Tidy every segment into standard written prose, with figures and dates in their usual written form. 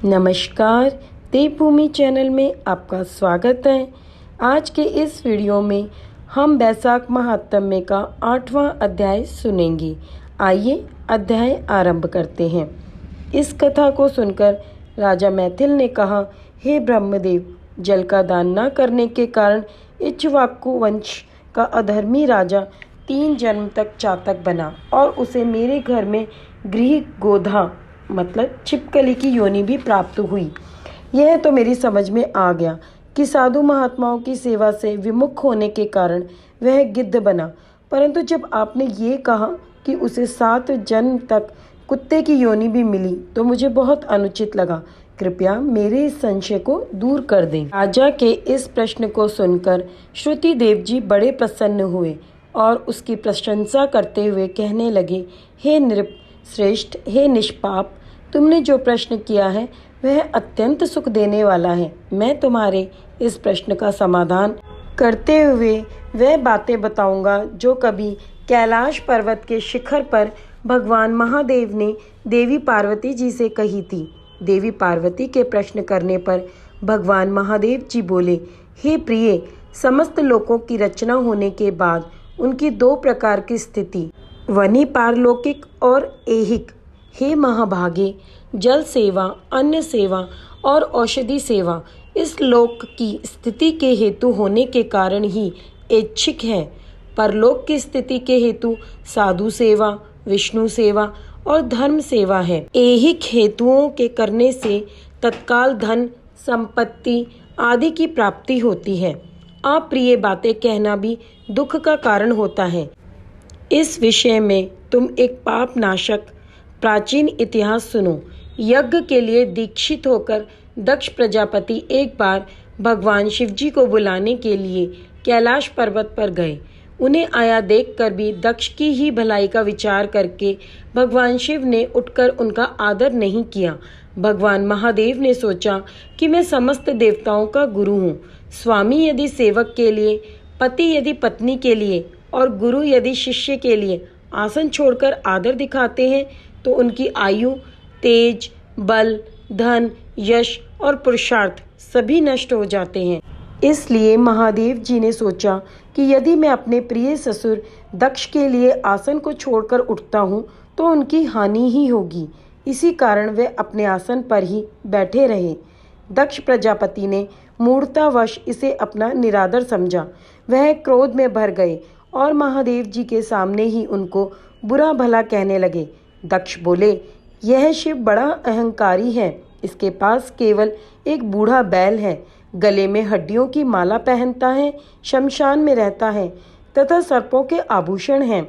नमस्कार, देवभूमि चैनल में आपका स्वागत है। आज के इस वीडियो में हम बैसाख महात्म्य का 8वां अध्याय सुनेंगे। आइए अध्याय आरंभ करते हैं। इस कथा को सुनकर राजा मैथिल ने कहा, हे ब्रह्मदेव, जल का दान न करने के कारण इक्ष्वाकु वंश का अधर्मी राजा 3 जन्म तक चातक बना और उसे मेरे घर में गृह गोधा मतलब छिपकली की योनि भी प्राप्त हुई। यह तो मेरी समझ में आ गया कि साधु महात्माओं की सेवा से विमुख होने के कारण वह गिद्ध बना, परंतु जब आपने ये कहा कि उसे 7 जन्म तक कुत्ते की योनि भी मिली तो मुझे बहुत अनुचित लगा। कृपया मेरे इस संशय को दूर कर दें। राजा के इस प्रश्न को सुनकर श्रुति देव जी बड़े प्रसन्न हुए और उसकी प्रशंसा करते हुए कहने लगे, हे नृप श्रेष्ठ, हे निष्पाप, तुमने जो प्रश्न किया है वह अत्यंत सुख देने वाला है। मैं तुम्हारे इस प्रश्न का समाधान करते हुए वह बातें बताऊंगा जो कभी कैलाश पर्वत के शिखर पर भगवान महादेव ने देवी पार्वती जी से कही थी। देवी पार्वती के प्रश्न करने पर भगवान महादेव जी बोले, हे प्रिय, समस्त लोकों की रचना होने के बाद उनकी 2 प्रकार की स्थिति, वनी पारलौकिक और ऐहिक। हे महाभागे, जल सेवा, अन्न सेवा और औषधि सेवा इस लोक की स्थिति के हेतु होने के कारण ही ऐच्छिक है। परलोक की स्थिति के हेतु साधु सेवा, विष्णु सेवा और धर्म सेवा है। ऐहिक हेतुओं के करने से तत्काल धन, संपत्ति आदि की प्राप्ति होती है। अप्रिय बातें कहना भी दुख का कारण होता है। इस विषय में तुम एक पाप नाशक प्राचीन इतिहास सुनो। यज्ञ के लिए दीक्षित होकर दक्ष प्रजापति एक बार भगवान शिवजी को बुलाने के लिए कैलाश पर्वत पर गए। उन्हें आया देखकर भी दक्ष की ही भलाई का विचार करके भगवान शिव ने उठकर उनका आदर नहीं किया। भगवान महादेव ने सोचा कि मैं समस्त देवताओं का गुरु हूँ। स्वामी यदि सेवक के लिए, पति यदि पत्नी के लिए और गुरु यदि शिष्य के लिए आसन छोड़कर आदर दिखाते हैं तो उनकी आयु, तेज, बल, धन, यश और पुरुषार्थ सभी नष्ट हो जाते हैं। इसलिए महादेव जी ने सोचा कि यदि मैं अपने प्रिय ससुर दक्ष के लिए आसन को छोड़कर उठता हूँ तो उनकी हानि ही होगी। इसी कारण वे अपने आसन पर ही बैठे रहे। दक्ष प्रजापति ने मूढ़तावश इसे अपना निरादर समझा। वह क्रोध में भर गए और महादेव जी के सामने ही उनको बुरा भला कहने लगे। दक्ष बोले, यह शिव बड़ा अहंकारी है। इसके पास केवल एक बूढ़ा बैल है, गले में हड्डियों की माला पहनता है, शमशान में रहता है तथा सर्पों के आभूषण हैं।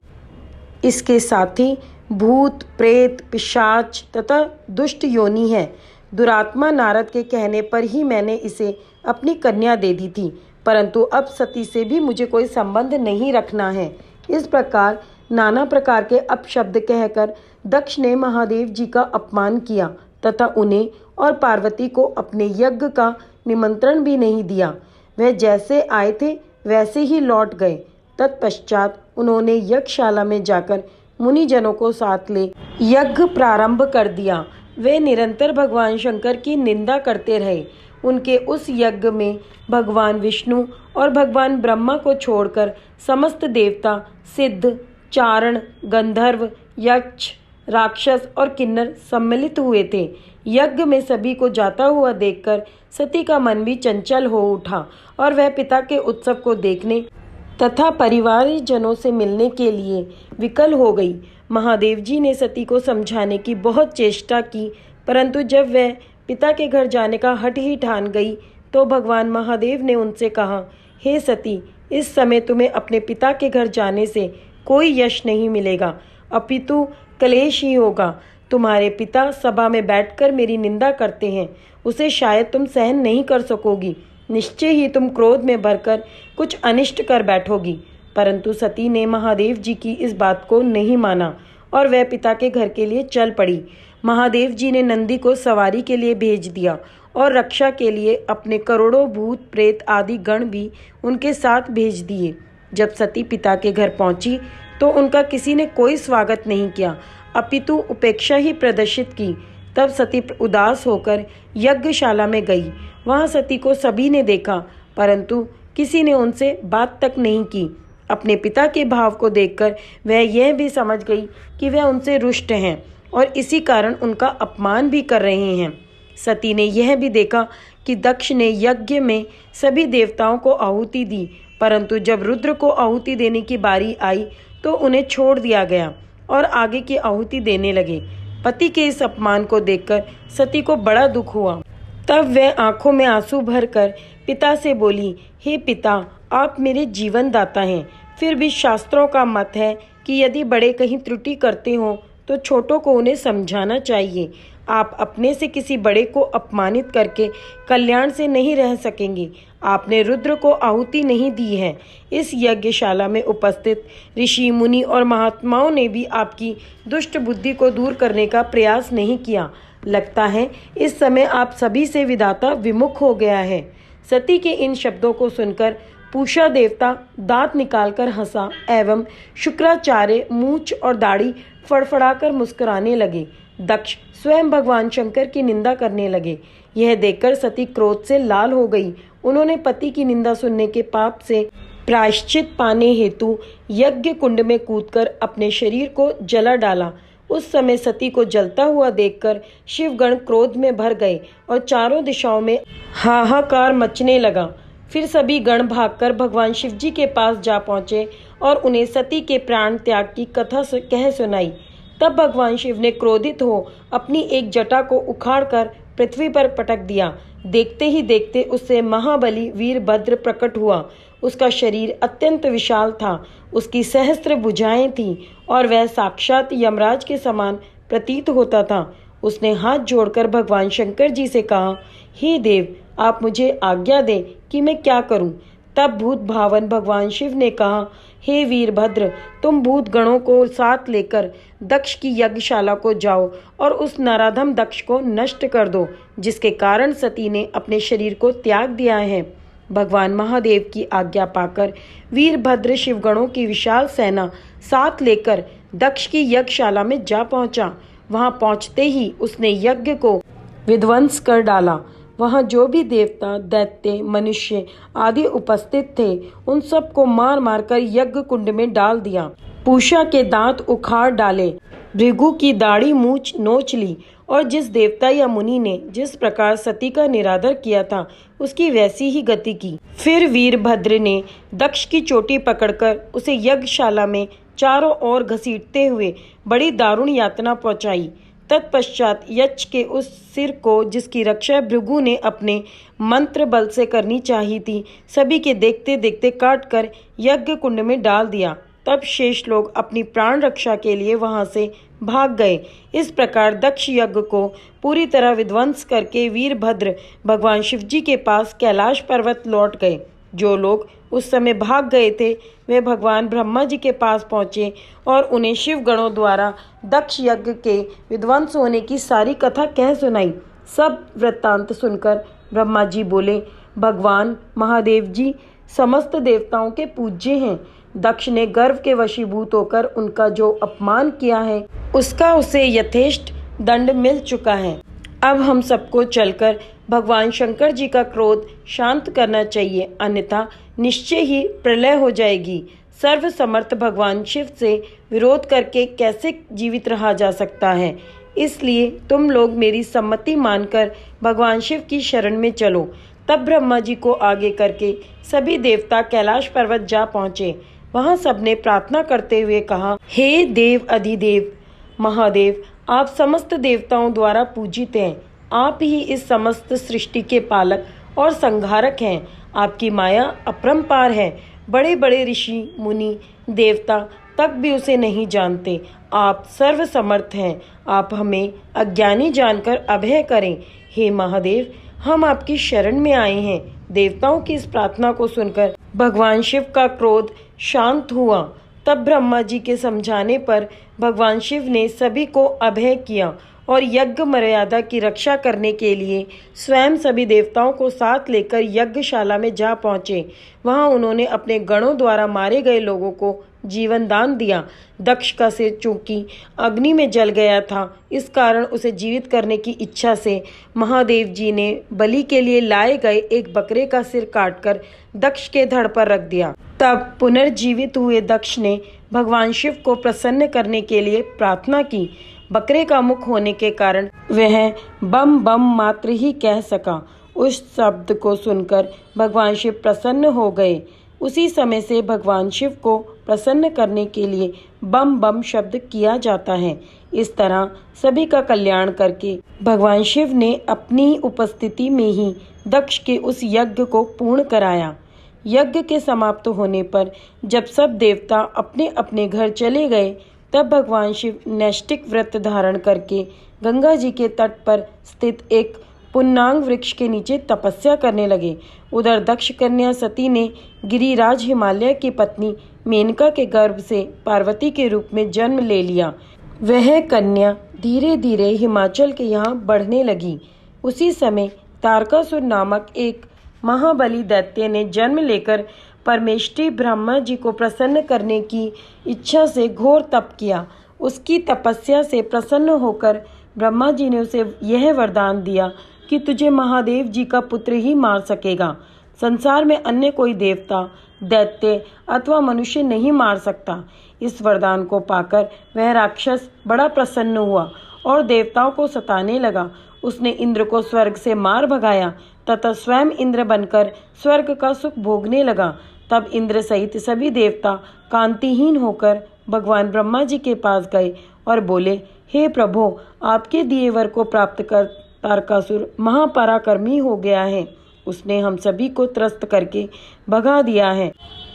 इसके साथी भूत, प्रेत, पिशाच तथा दुष्ट योनि है। दुरात्मा नारद के कहने पर ही मैंने इसे अपनी कन्या दे दी थी, परंतु अब सती से भी मुझे कोई संबंध नहीं रखना है। इस प्रकार नाना प्रकार के अपशब्द कहकर दक्ष ने महादेव जी का अपमान किया तथा उन्हें और पार्वती को अपने यज्ञ का निमंत्रण भी नहीं दिया। वह जैसे आए थे वैसे ही लौट गए। तत्पश्चात उन्होंने यज्ञशाला में जाकर मुनिजनों को साथ ले यज्ञ प्रारंभ कर दिया। वे निरंतर भगवान शंकर की निंदा करते रहे। उनके उस यज्ञ में भगवान विष्णु और भगवान ब्रह्मा को छोड़कर समस्त देवता, सिद्ध, चारण, गंधर्व, यक्ष, राक्षस और किन्नर सम्मिलित हुए थे। यज्ञ में सभी को जाता हुआ देखकर सती का मन भी चंचल हो उठा और वह पिता के उत्सव को देखने तथा परिवारजनों से मिलने के लिए विकल हो गई। महादेव जी ने सती को समझाने की बहुत चेष्टा की, परंतु जब वह पिता के घर जाने का हठ ही ठान गई तो भगवान महादेव ने उनसे कहा, हे सती, इस समय तुम्हें अपने पिता के घर जाने से कोई यश नहीं मिलेगा, अपितु क्लेश ही होगा। तुम्हारे पिता सभा में बैठकर मेरी निंदा करते हैं, उसे शायद तुम सहन नहीं कर सकोगी। निश्चय ही तुम क्रोध में भरकर कुछ अनिष्ट कर बैठोगी। परंतु सती ने महादेव जी की इस बात को नहीं माना और वह पिता के घर के लिए चल पड़ी। महादेव जी ने नंदी को सवारी के लिए भेज दिया और रक्षा के लिए अपने करोड़ों भूत प्रेत आदि गण भी उनके साथ भेज दिए। जब सती पिता के घर पहुंची तो उनका किसी ने कोई स्वागत नहीं किया, अपितु उपेक्षा ही प्रदर्शित की। तब सती उदास होकर यज्ञशाला में गई। वहां सती को सभी ने देखा, परंतु किसी ने उनसे बात तक नहीं की। अपने पिता के भाव को देखकर वह यह भी समझ गई कि वह उनसे रुष्ट हैं और इसी कारण उनका अपमान भी कर रहे हैं। सती ने यह भी देखा कि दक्ष ने यज्ञ में सभी देवताओं को आहुति दी, परंतु जब रुद्र को आहुति देने की बारी आई तो उन्हें छोड़ दिया गया और आगे की आहुति देने लगे। पति के इस अपमान को देखकर सती को बड़ा दुख हुआ। तब वह आंखों में आंसू भरकर पिता से बोली, हे पिता, आप मेरे जीवन दाता हैं। फिर भी शास्त्रों का मत है कि यदि बड़े कहीं त्रुटि करते हो तो छोटों को उन्हें समझाना चाहिए। आप अपने से किसी बड़े को अपमानित करके कल्याण से नहीं रह सकेंगे। आपने रुद्र को आहुति नहीं दी है। इस यज्ञशाला में उपस्थित ऋषि, मुनि और महात्माओं ने भी आपकी दुष्ट बुद्धि को दूर करने का प्रयास नहीं किया। लगता है इस समय आप सभी से विधाता विमुख हो गया है। सती के इन शब्दों को सुनकर पूषा देवता दांत निकालकर हंसा एवं शुक्राचार्य मूंछ और दाढ़ी फड़फड़ाकर मुस्कुराने लगे। दक्ष स्वयं भगवान शंकर की निंदा करने लगे। यह देखकर सती क्रोध से लाल हो गई। उन्होंने पति की निंदा सुनने के पाप से प्रायश्चित पाने हेतु यज्ञ कुंड में कूदकर अपने शरीर को जला डाला। उस समय सती को जलता हुआ देखकर शिवगण क्रोध में भर गए और चारों दिशाओं में हाहाकार मचने लगा। फिर सभी गण भागकर भगवान शिव जी के पास जा पहुंचे और उन्हें सती के प्राण त्याग की कथा कह सुनाई। तब भगवान शिव ने क्रोधित हो अपनी एक जटा को उखाड़कर पृथ्वी पर पटक दिया। देखते ही देखते उससे महाबली वीरभद्र प्रकट हुआ। उसका शरीर अत्यंत विशाल था, उसकी सहस्त्र भुजाएं थीं और वह साक्षात यमराज के समान प्रतीत होता था। उसने हाथ जोड़कर भगवान शंकर जी से कहा, हे देव, आप मुझे आज्ञा दें कि मैं क्या करूं। तब भूत भावन भगवान शिव ने कहा, हे वीरभद्र, तुम भूत गणों को साथ लेकर दक्ष की यज्ञशाला को जाओ और उस नराधम दक्ष को नष्ट कर दो, जिसके कारण सती ने अपने शरीर को त्याग दिया है। भगवान महादेव की आज्ञा पाकर वीरभद्र शिवगणों की विशाल सेना साथ लेकर दक्ष की यज्ञशाला में जा पहुंचा। वहां पहुंचते ही उसने यज्ञ को विध्वंस कर डाला। वहां जो भी देवता, दैत्य, मनुष्य आदि उपस्थित थे, उन सब को मार मारकर यज्ञ कुंड में डाल दिया। पूषा के दांत उखाड़ डाले, भृगु की दाढ़ी मूंछ नोच ली और जिस देवता या मुनि ने जिस प्रकार सती का निरादर किया था, उसकी वैसी ही गति की। फिर वीरभद्र ने दक्ष की चोटी पकड़कर उसे यज्ञशाला में चारों ओर घसीटते हुए बड़ी दारुण यातना पहुंचाई। तत्पश्चात यक्ष के उस सिर को, जिसकी रक्षा भृगु ने अपने मंत्र बल से करनी चाहिए थी, सभी के देखते देखते काट कर यज्ञ कुंड में डाल दिया। तब शेष लोग अपनी प्राण रक्षा के लिए वहां से भाग गए। इस प्रकार दक्ष यज्ञ को पूरी तरह विध्वंस करके वीरभद्र भगवान शिवजी के पास कैलाश पर्वत लौट गए। जो लोग उस समय भाग गए थे, वे भगवान ब्रह्मा जी के पास पहुंचे और उन्हें शिव गणों द्वारा दक्ष यज्ञ के विध्वंस होने की सारी कथा कह सुनाई। सब वृत्तांत सुनकर ब्रह्मा जी बोले, भगवान महादेव जी समस्त देवताओं के पूज्य हैं। दक्ष ने गर्व के वशीभूत होकर उनका जो अपमान किया है, उसका उसे यथेष्ट दंड मिल चुका है। अब हम सबको चलकर भगवान शंकर जी का क्रोध शांत करना चाहिए, अन्यथा निश्चय ही प्रलय हो जाएगी। सर्व समर्थ भगवान शिव से विरोध करके कैसे जीवित रहा जा सकता है। इसलिए तुम लोग मेरी सम्मति मानकर भगवान शिव की शरण में चलो। तब ब्रह्मा जी को आगे करके सभी देवता कैलाश पर्वत जा पहुँचे। वहाँ सबने प्रार्थना करते हुए कहा, हे देव अधिदेव महादेव, आप समस्त देवताओं द्वारा पूजित हैं। आप ही इस समस्त सृष्टि के पालक और संहारक हैं। आपकी माया अपरंपार है। बड़े बड़े ऋषि, मुनि, देवता तक भी उसे नहीं जानते। आप सर्व समर्थ हैं। आप हमें अज्ञानी जानकर अभय करें। हे महादेव, हम आपकी शरण में आए हैं। देवताओं की इस प्रार्थना को सुनकर भगवान शिव का क्रोध शांत हुआ। तब ब्रह्मा जी के समझाने पर भगवान शिव ने सभी को अभय किया और यज्ञ मर्यादा की रक्षा करने के लिए स्वयं सभी देवताओं को साथ लेकर यज्ञशाला में जा पहुंचे। वहां उन्होंने अपने गणों द्वारा मारे गए लोगों को जीवन दान दिया। दक्ष का सिर चूंकि अग्नि में जल गया था, इस कारण उसे जीवित करने की इच्छा से महादेव जी ने बलि के लिए लाए गए एक बकरे का सिर काटकर दक्ष के धड़ पर रख दिया। तब पुनर्जीवित हुए दक्ष ने भगवान शिव को प्रसन्न करने के लिए प्रार्थना की। बकरे का मुख होने के कारण वह बम बम मात्र ही कह सका। उस शब्द को सुनकर भगवान शिव प्रसन्न हो गए। उसी समय से भगवान शिव को प्रसन्न करने के लिए बम बम शब्द किया जाता है। इस तरह सभी का कल्याण करके भगवान शिव ने अपनी उपस्थिति में ही दक्ष के उस यज्ञ को पूर्ण कराया। यज्ञ के समाप्त होने पर जब सब देवता अपने अपने घर चले गए, तब भगवान शिव नैष्ठिक व्रत धारण करके गंगा जी के तट पर स्थित एक पुन्नांग वृक्ष के नीचे तपस्या करने लगे। उधर दक्ष कन्या सती ने गिरिराज हिमालय की पत्नी मेनका के गर्भ से पार्वती के रूप में जन्म ले लिया। वह कन्या धीरे धीरे हिमाचल के यहाँ बढ़ने लगी। उसी समय तारकासुर नामक एक महाबली दैत्य ने जन्म लेकर परमेष्ठी ब्रह्मा जी को प्रसन्न करने की इच्छा से घोर तप किया। उसकी तपस्या से प्रसन्न होकर ब्रह्मा जी ने उसे यह वरदान दिया कि तुझे महादेव जी का पुत्र ही मार सकेगा। संसार में अन्य कोई देवता, दैत्य अथवा मनुष्य नहीं मार सकता। इस वरदान को पाकर वह राक्षस बड़ा प्रसन्न हुआ और देवताओं को सताने लगा। उसने इंद्र को स्वर्ग से मार भगाया तथा स्वयं इंद्र बनकर स्वर्ग का सुख भोगने लगा। तब इंद्र सहित सभी देवता कांतिहीन होकर भगवान ब्रह्मा जी के पास गए और बोले, हे प्रभु, आपके दिए वर को प्राप्त कर तारकासुर महापराक्रमी हो गया है। उसने हम सभी को त्रस्त करके भगा दिया है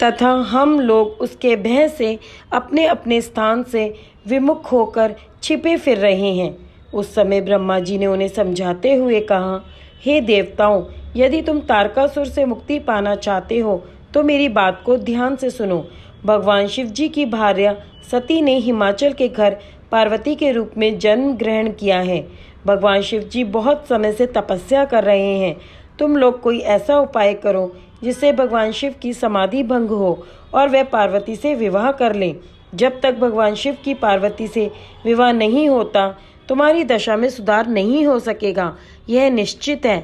तथा हम लोग उसके भय से अपने अपने स्थान से विमुख होकर छिपे फिर रहे हैं। उस समय ब्रह्मा जी ने उन्हें समझाते हुए कहा, हे देवताओं, यदि तुम तारकासुर से मुक्ति पाना चाहते हो तो मेरी बात को ध्यान से सुनो। भगवान शिव जी की भार्या सती ने हिमाचल के घर पार्वती के रूप में जन्म ग्रहण किया है। भगवान शिव जी बहुत समय से तपस्या कर रहे हैं। तुम लोग कोई ऐसा उपाय करो जिससे भगवान शिव की समाधि भंग हो और वह पार्वती से विवाह कर ले। जब तक भगवान शिव की पार्वती से विवाह नहीं होता, तुम्हारी दशा में सुधार नहीं हो सकेगा, यह निश्चित है।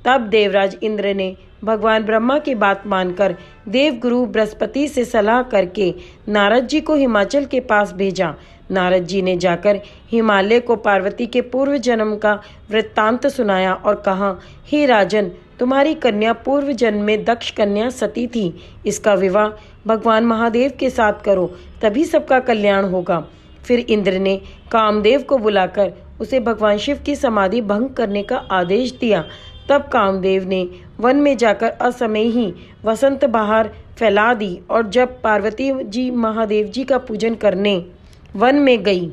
तब देवराज इंद्र ने भगवान ब्रह्मा की बात मानकर देवगुरु बृहस्पति से सलाह करके नारद जी को हिमाचल के पास भेजा। नारद जी ने जाकर हिमालय को पार्वती के पूर्व जन्म का वृत्तांत सुनाया और कहा, हे राजन, तुम्हारी कन्या पूर्व जन्म में दक्ष कन्या सती थी। इसका विवाह भगवान महादेव के साथ करो, तभी सबका कल्याण होगा। फिर इंद्र ने कामदेव को बुलाकर उसे भगवान शिव की समाधि भंग करने का आदेश दिया। तब कामदेव ने वन में जाकर असमय ही वसंत बहार फैला दी और जब पार्वती जी महादेव जी का पूजन करने वन में गई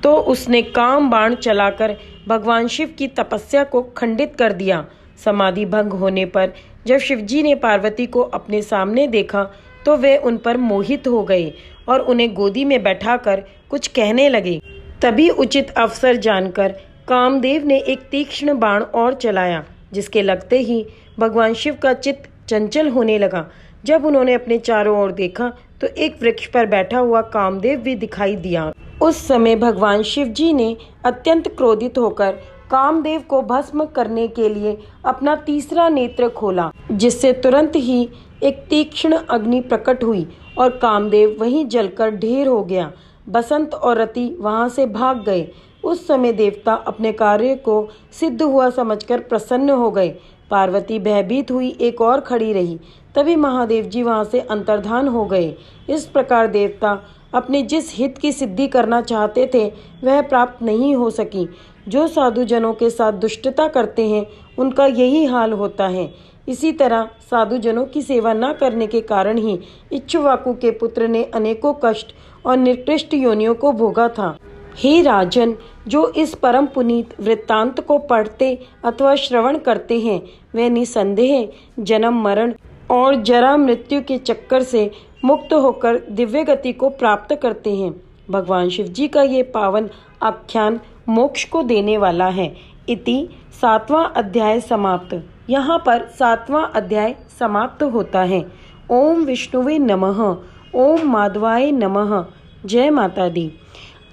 तो उसने काम बाण चलाकर भगवान शिव की तपस्या को खंडित कर दिया। समाधि भंग होने पर जब शिवजी ने पार्वती को अपने सामने देखा तो वे उन पर मोहित हो गए और उन्हें गोदी में बैठाकर कुछ कहने लगे। तभी उचित अवसर जानकर कामदेव ने एक तीक्ष्ण बाण और चलाया, जिसके लगते ही भगवान शिव का चित्त चंचल होने लगा। जब उन्होंने अपने चारों ओर देखा तो एक वृक्ष पर बैठा हुआ कामदेव भी दिखाई दिया। उस समय भगवान शिव जी ने अत्यंत क्रोधित होकर कामदेव को भस्म करने के लिए अपना तीसरा नेत्र खोला, जिससे तुरंत ही एक तीक्ष्ण अग्नि प्रकट हुई और कामदेव वहीं जलकर ढेर हो गया। बसंत और रति वहां से भाग गए। उस समय देवता अपने कार्य को सिद्ध हुआ समझकर प्रसन्न हो गए। पार्वती भयभीत हुई एक और खड़ी रही। तभी महादेव जी वहां से अंतर्धान हो गए। इस प्रकार देवता अपने जिस हित की सिद्धि करना चाहते थे वह प्राप्त नहीं हो सकी। जो साधु जनों के साथ दुष्टता करते हैं उनका यही हाल होता है। इसी तरह साधु जनों की सेवा न करने के कारण ही इक्ष्वाकु के पुत्र ने अनेकों कष्ट और निकृष्ट योनियों को भोगा था। हे राजन, जो इस परम पुनीत वृत्तांत को पढ़ते अथवा श्रवण करते हैं वे निसंदेह जन्म मरण और जरा मृत्यु के चक्कर से मुक्त होकर दिव्य गति को प्राप्त करते हैं। भगवान शिव जी का ये पावन आख्यान मोक्ष को देने वाला है। इति 7वां अध्याय समाप्त। यहाँ पर 7वां अध्याय समाप्त होता है। ओम विष्णुवे नमः। ओम माधवाय नमः। जय माता दी।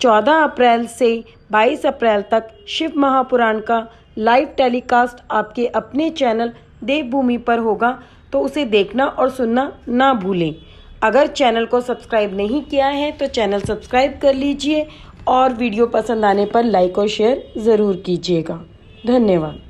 14 अप्रैल से 22 अप्रैल तक शिव महापुराण का लाइव टेलीकास्ट आपके अपने चैनल देवभूमि पर होगा, तो उसे देखना और सुनना ना भूलें। अगर चैनल को सब्सक्राइब नहीं किया है तो चैनल सब्सक्राइब कर लीजिए और वीडियो पसंद आने पर लाइक और शेयर ज़रूर कीजिएगा। धन्यवाद।